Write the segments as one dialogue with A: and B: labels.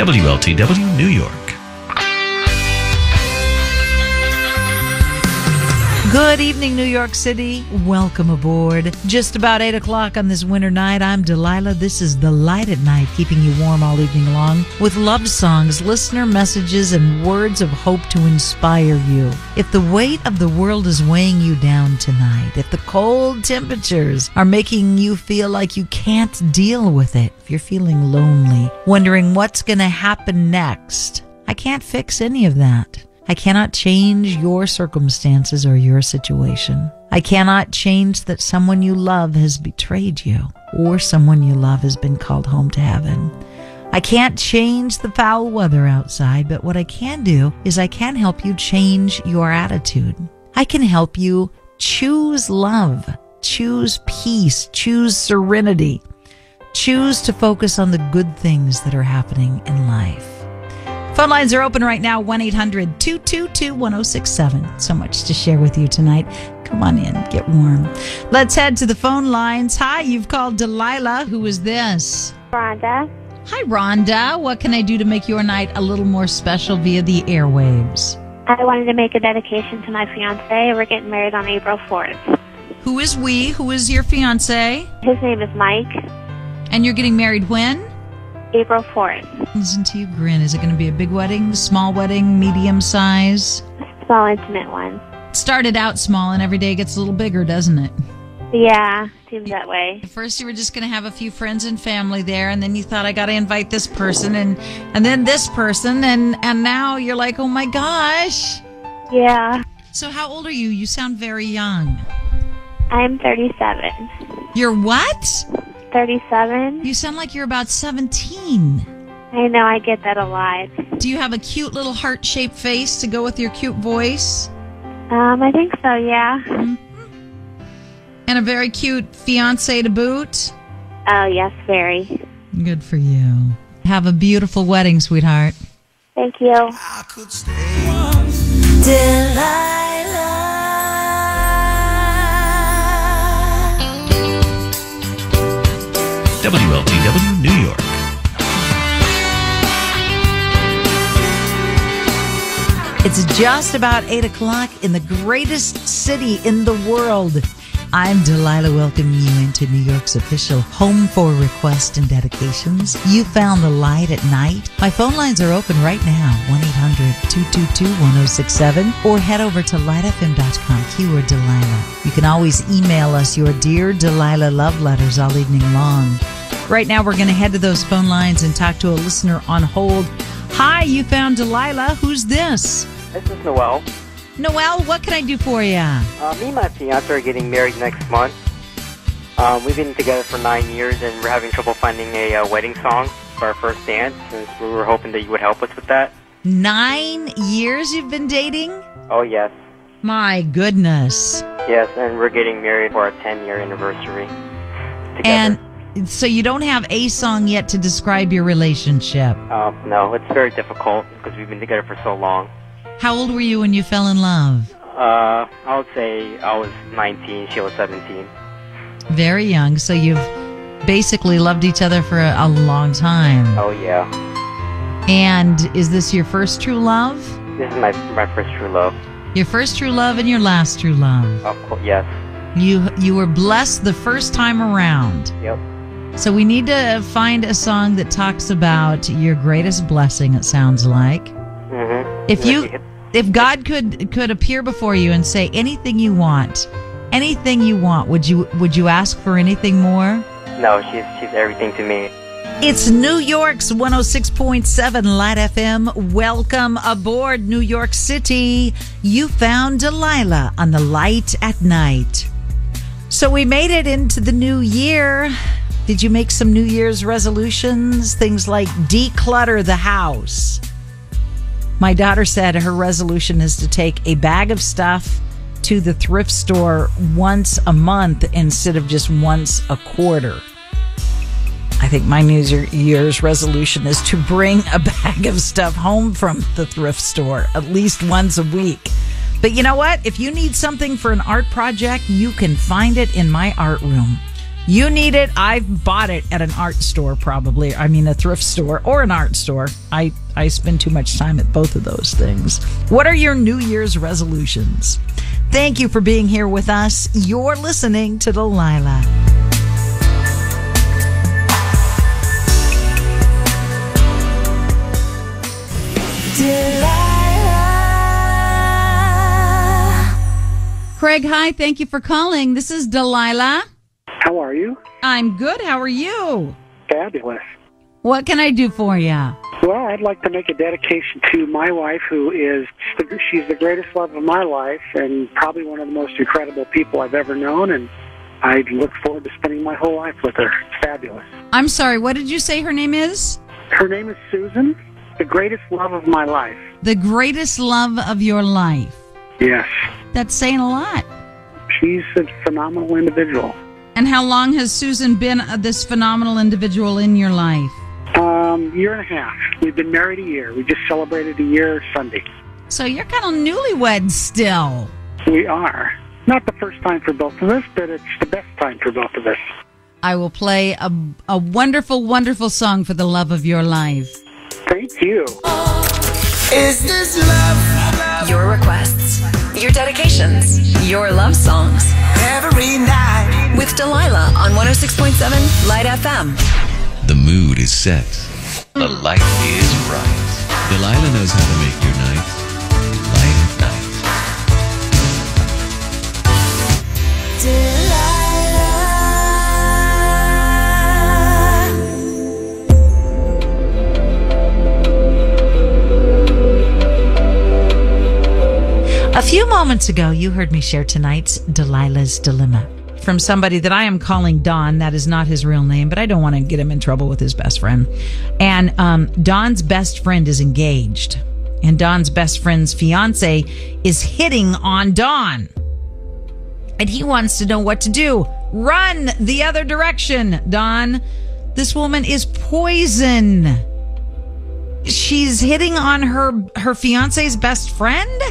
A: WLTW, New York.
B: Good evening, New York City. Welcome aboard. Just about 8 o'clock on this winter night, I'm Delilah. This is the Light at Night, keeping you warm all evening long with love songs, listener messages, and words of hope to inspire you. If the weight of the world is weighing you down tonight, if the cold temperatures are making you feel like you can't deal with it, if you're feeling lonely, wondering what's going to happen next, I can't fix any of that. I cannot change your circumstances or your situation. I cannot change that someone you love has betrayed you or someone you love has been called home to heaven. I can't change the foul weather outside, but what I can do is I can help you change your attitude. I can help you choose love, choose peace, choose serenity, choose to focus on the good things that are happening in life. Phone lines are open right now, 1-800-222-1067. So much to share with you tonight. Come on in, get warm. Let's head to the phone lines. Hi, you've called Delilah. Who is this?
C: Rhonda.
B: Hi, Rhonda. What can I do to make your night a little more special via the airwaves?
C: I wanted to make a dedication to my fiancé. We're getting married on April 4th.
B: Who is we? Who is your fiancé?
C: His name is Mike.
B: And you're getting married when?
C: April 4th.
B: Listen to you grin. Is it going to be a big wedding, small wedding, medium size?
C: Small, intimate one.
B: It started out small and every day gets a little bigger, doesn't it?
C: Yeah, seems that way.
B: At first you were just going to have a few friends and family there, and then you thought, I got to invite this person, and then this person, and now you're like, oh my gosh.
C: Yeah.
B: So how old are you? You sound very young.
C: I'm 37.
B: You're what?
C: 37.
B: You sound like you're about 17.
C: I know, I get that a lot.
B: Do you have a cute little heart-shaped face to go with your cute voice?
C: I think so, yeah.
B: Mm-hmm. And a very cute fiancé to boot?
C: Oh, yes, very.
B: Good for you. Have a beautiful wedding, sweetheart.
C: Thank you.
D: I could stay.
B: Delilah.
A: WLTW, New York.
B: It's just about 8 o'clock in the greatest city in the world. I'm Delilah, welcoming you into New York's official home for requests and dedications. You found the Light at Night. My phone lines are open right now, 1-800-222-1067, or head over to litefm.com, keyword Delilah. You can always email us your Dear Delilah love letters all evening long. Right now, we're going to head to those phone lines and talk to a listener on hold. Hi, you found Delilah. Who's this?
E: This is Noel.
B: Noel, what can I do for you?
E: Me and my fiance are getting married next month. We've been together for 9 years, and we're having trouble finding a wedding song for our first dance, and we were hoping that you would help us with that.
B: 9 years you've been dating?
E: Oh, yes.
B: My goodness.
E: Yes, and we're getting married for our 10-year anniversary together.
B: And so you don't have a song yet to describe your relationship?
E: No, it's very difficult because we've been together for so long.
B: How old were you when you fell in love?
E: I would say I was 19, she was 17.
B: Very young, so you've basically loved each other for a long time.
E: Oh, yeah.
B: And is this your first true love?
E: This is my first true love.
B: Your first true love and your last true love?
E: Of course, yes.
B: You were blessed the first time around.
E: Yep.
B: So we need to find a song that talks about your greatest blessing, it sounds like.
E: Mm-hmm.
B: If God could appear before you and say anything you want, would you ask for anything more?
E: No, she's everything to me.
B: It's New York's 106.7 Lite FM. Welcome aboard, New York City. You found Delilah on the Light at Night. So we made it into the new year. Did you make some New Year's resolutions? Things like declutter the house. My daughter said her resolution is to take a bag of stuff to the thrift store once a month instead of just once a quarter. I think my New Year's resolution is to bring a bag of stuff home from the thrift store at least once a week. But you know what? If you need something for an art project, you can find it in my art room. You need it. I've bought it at an art store, probably. I mean, a thrift store or an art store. I spend too much time at both of those things. What are your New Year's resolutions? Thank you for being here with us. You're listening to Delilah.
D: Craig, hi. Thank you for calling. This is Delilah.
F: How are you?
D: I'm good. How are you?
F: Fabulous.
D: What can I do for you?
F: Well, I'd like to make a dedication to my wife, she's the greatest love of my life and probably one of the most incredible people I've ever known, and I look forward to spending my whole life with her. It's fabulous.
D: I'm sorry. What did you say her name is?
F: Her name is Susan, the greatest love of my life.
D: The greatest love of your life.
F: Yes.
D: That's saying a lot.
F: She's a phenomenal individual.
D: And how long has Susan been this phenomenal individual in your life?
F: Year and a half. We've been married a year. We just celebrated a year Sunday.
B: So you're kind of newlyweds still.
F: We are. Not the first time for both of us, but it's the best time for both of us.
D: I will play a wonderful, wonderful song for the love of your life.
F: Thank you.
G: Is this love? Your requests, your dedications, your love songs. Every night. With Delilah on 106.7 Lite FM.
A: The mood is set. The light is right. Delilah knows how to make your night light at night.
B: A few moments ago, you heard me share tonight's Delilah's Dilemma from somebody that I am calling Don. That is not his real name, but I don't want to get him in trouble with his best friend. And Don's best friend is engaged, and Don's best friend's fiance is hitting on Don. And he wants to know what to do. Run the other direction, Don. This woman is poison. She's hitting on her fiance's best friend?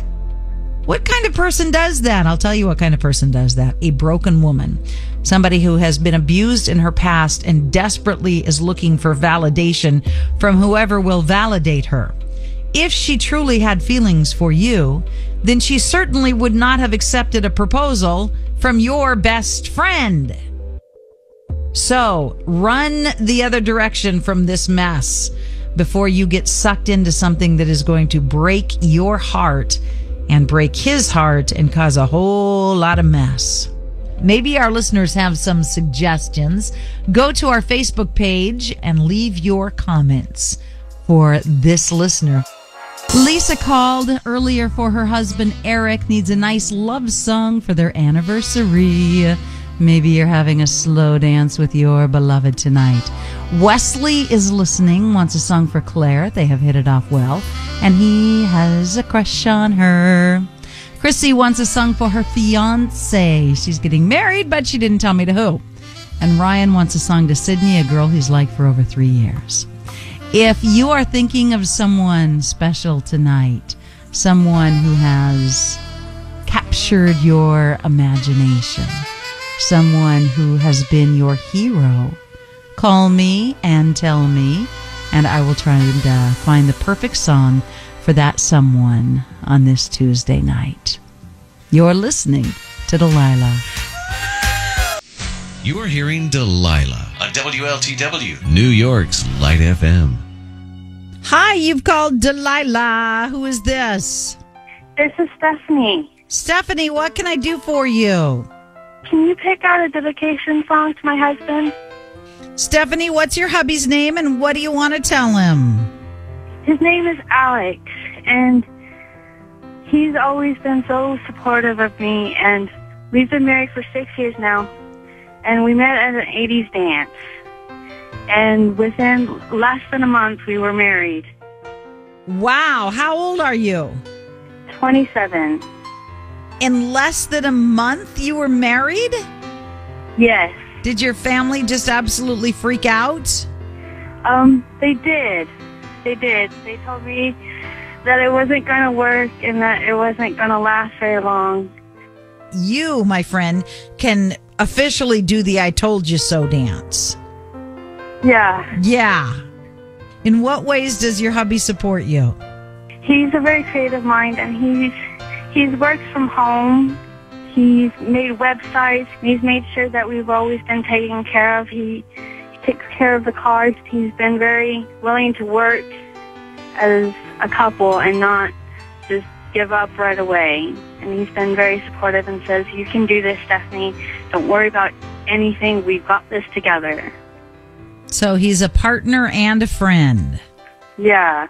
B: What kind of person does that? I'll tell you what kind of person does that. A broken woman. Somebody who has been abused in her past and desperately is looking for validation from whoever will validate her. If she truly had feelings for you, then she certainly would not have accepted a proposal from your best friend. So, run the other direction from this mess before you get sucked into something that is going to break your heart and break his heart and cause a whole lot of mess. Maybe our listeners have some suggestions. Go to our Facebook page and leave your comments for this listener.
D: Lisa called earlier for her husband Eric, needs a nice love song for their anniversary. Maybe you're having a slow dance with your beloved tonight. Wesley is listening, wants a song for Claire. They have hit it off well, and he has a crush on her. Chrissy wants a song for her fiance. She's getting married, but she didn't tell me to who. And Ryan wants a song to Sydney, a girl he's liked for over 3 years. If you are thinking of someone special tonight, someone who has captured your imagination, someone who has been your hero, call me and tell me, and I will try and find the perfect song for that someone on this Tuesday night. You're listening to Delilah.
A: You are hearing Delilah on WLTW, New York's Lite FM.
B: Hi, you've called Delilah. Who is this?
C: This is Stephanie.
B: Stephanie, what can I do for you?
C: Can you pick out a dedication song to my husband?
B: Stephanie, what's your hubby's name and what do you want to tell him?
C: His name is Alex, and he's always been so supportive of me, and we've been married for 6 years now, and we met at an 80s dance, and within less than a month we were married.
B: Wow, how old are you?
C: 27.
B: In less than a month you were married?
C: Yes.
B: Did your family just absolutely freak out?
C: They did. They did. They told me that it wasn't going to work and that it wasn't going to last very long.
B: You, my friend, can officially do the I told you so dance.
C: Yeah.
B: Yeah. In what ways does your hubby support you?
C: He's a very creative mind, and he's worked from home. He's made websites. He's made sure that we've always been taken care of. He takes care of the cars. He's been very willing to work as a couple and not just give up right away. And he's been very supportive and says, "You can do this, Stephanie. Don't worry about anything. We've got this together."
B: So he's a partner and a friend.
C: Yeah.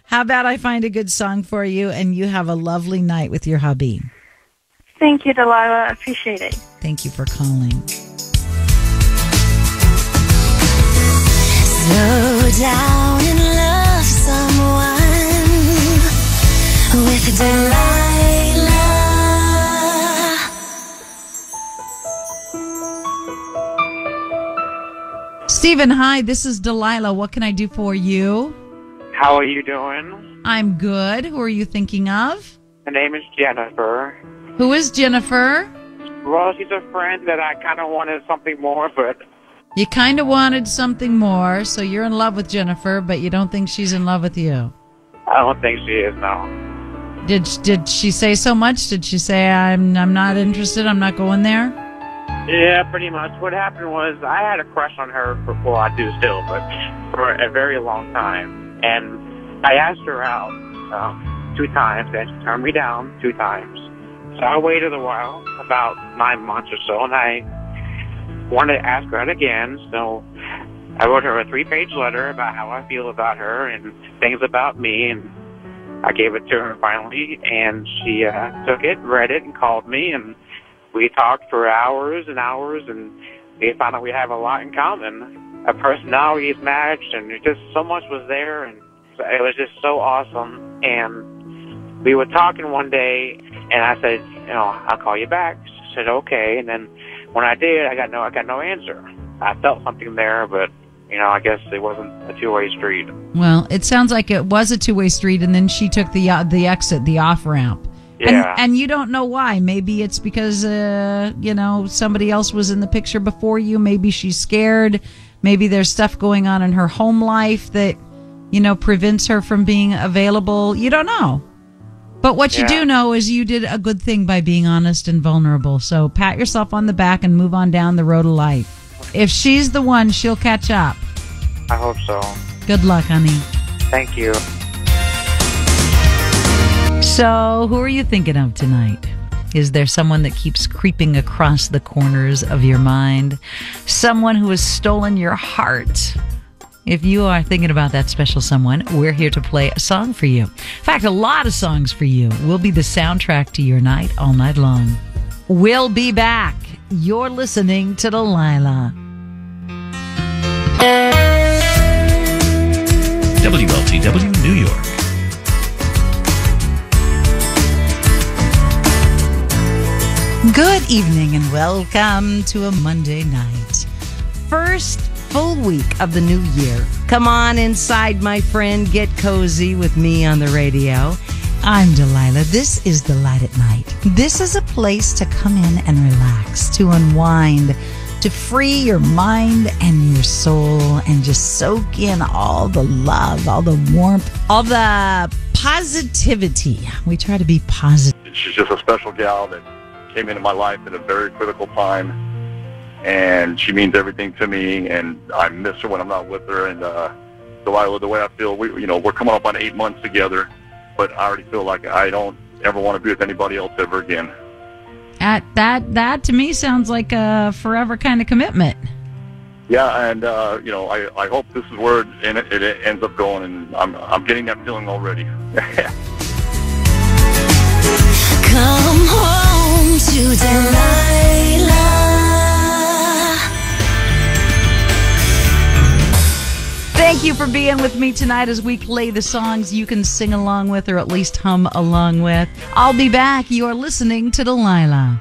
B: How about I find a good song for you and you have a lovely night with your hubby?
C: Thank you, Delilah. I appreciate it.
B: Thank you for calling.
H: Slow down and love someone with Delilah.
D: Stephen, hi, this is Delilah. What can I do for you?
I: How are you doing?
D: I'm good. Who are you thinking of?
I: My name is Jennifer.
D: Who is Jennifer?
I: Well, she's a friend that I kind of wanted something more, but...
D: You kind of wanted something more, so you're in love with Jennifer, but you don't think she's in love with you.
I: I don't think she is, no.
D: Did she say so much? Did she say, I'm not interested, I'm not going there?
I: Yeah, pretty much. What happened was I had a crush on her well, I do still, but for a very long time. And I asked her out 2 times, and she turned me down 2 times. So I waited a while, about 9 months or so, and I wanted to ask her out again. So I wrote her a 3-page letter about how I feel about her and things about me, and I gave it to her finally, and she took it, read it, and called me, and we talked for hours and hours, and we found out we have a lot in common. Our personalities matched, and just so much was there, and it was just so awesome. And we were talking one day, and I said, I'll call you back. She said, okay. And then when I did, I got no answer. I felt something there, but I guess it wasn't a 2-way street.
D: Well, it sounds like it was a 2-way street, and then she took the exit, the off ramp.
I: Yeah.
D: And you don't know why. Maybe it's because somebody else was in the picture before you. Maybe she's scared. Maybe there's stuff going on in her home life that, prevents her from being available. You don't know. But what you do know is you did a good thing by being honest and vulnerable. So pat yourself on the back and move on down the road of life. If she's the one, she'll catch up.
I: I hope so.
D: Good luck, honey.
I: Thank you.
B: So, who are you thinking of tonight? Is there someone that keeps creeping across the corners of your mind? Someone who has stolen your heart? If you are thinking about that special someone, we're here to play a song for you. In fact, a lot of songs for you. We'll be the soundtrack to your night all night long. We'll be back. You're listening to Delilah.
A: WLTW New York.
B: Good evening and welcome to a Monday night. First full week of the new year. Come on inside, my friend. Get cozy with me on the radio. I'm Delilah. This is the Light at Night. This is a place to come in and relax, to unwind, to free your mind and your soul and just soak in all the love, all the warmth, all the positivity. We try to be positive.
J: She's just a special gal that came into my life at a very critical time, and she means everything to me, and I miss her when I'm not with her. And Delilah, the way I feel, we're coming up on 8 months together, but I already feel like I don't ever want to be with anybody else ever again.
D: That to me sounds like a forever kind of commitment.
J: Yeah, and I hope this is where it ends up going, and I'm getting that feeling already.
H: Come home to Delilah.
B: Thank you for being with me tonight as we play the songs you can sing along with or at least hum along with. I'll be back. You're listening to Delilah.